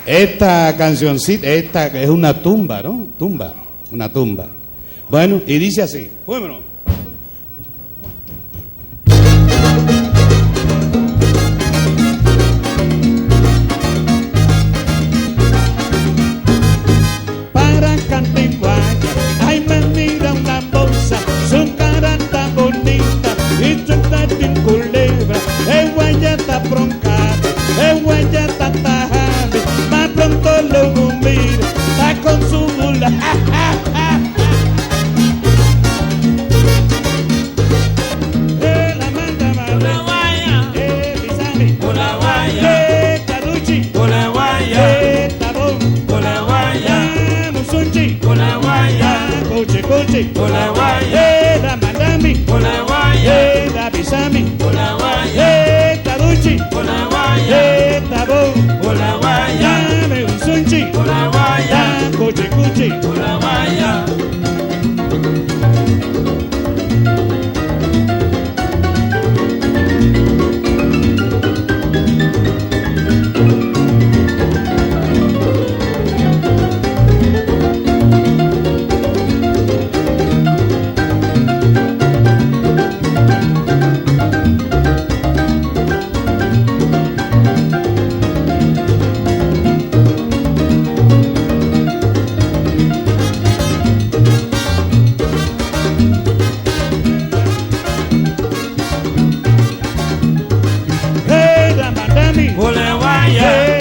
Esta cancioncita, esta es una tumba, ¿no? Una tumba. Bueno, y dice así, vámonos. Para Cantinguaya, ay me mira una bolsa, su cara tan bonita y su tatín culebra, guayata broncada, guayata tajada, más pronto lo mira, está con su bula, la manda mala, Pisani, Taruchi, Tabón, Musunchi, Coche, la Mandami, la Pisami, Taruchi, Tabón, Musunchi, Coche.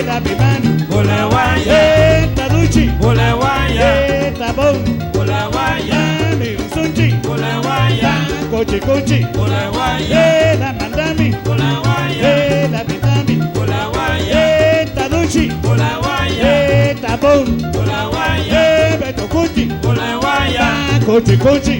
La Pimani, Taduchi, Tabón, Sunchi, Coche, la Mandami, la Pitami, Taduchi, Tabón, Beto Cuchi, Coche.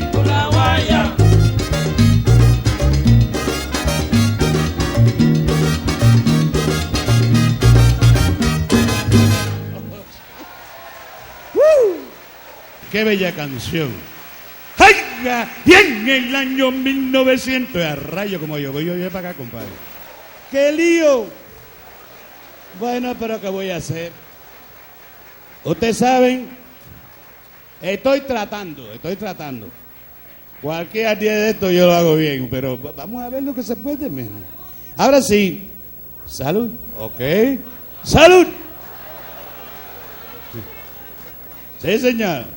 Qué bella canción. ¡Ay! Y en el año 1900, a rayo como yo voy para acá, compadre. ¡Qué lío! Bueno, pero ¿qué voy a hacer? Ustedes saben, estoy tratando. Cualquier día de esto yo lo hago bien, pero vamos a ver lo que se puede, mijo. Ahora sí, salud, ok. ¡Salud! Sí, señor.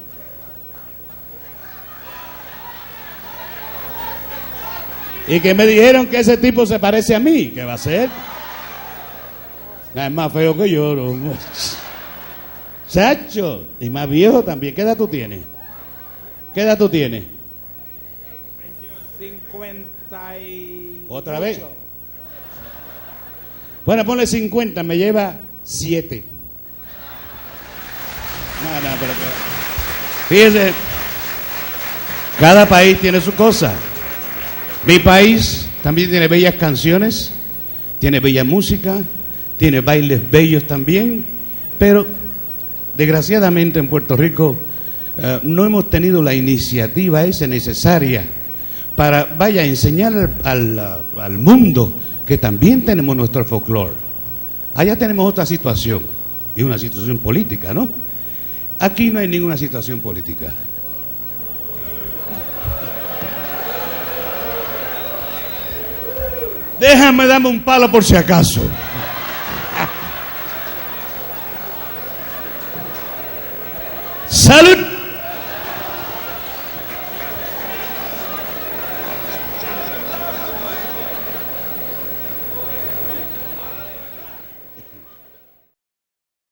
Y que me dijeron que ese tipo se parece a mí. ¿Qué va a ser? Es más feo que yo, ¿no? Chacho. Y más viejo también. ¿Qué edad tú tienes? 50 y... ¿Otra vez? Bueno, ponle 50. Me lleva 7. No, pero... Fíjense. Cada país tiene su cosa. Mi país también tiene bellas canciones, tiene bella música, tiene bailes bellos también, pero desgraciadamente en Puerto Rico no hemos tenido la iniciativa esa necesaria para, enseñar al mundo que también tenemos nuestro folclore. Allá tenemos otra situación, y una situación política, ¿no? Aquí no hay ninguna situación política. Déjame darme un palo por si acaso. ¡Salud!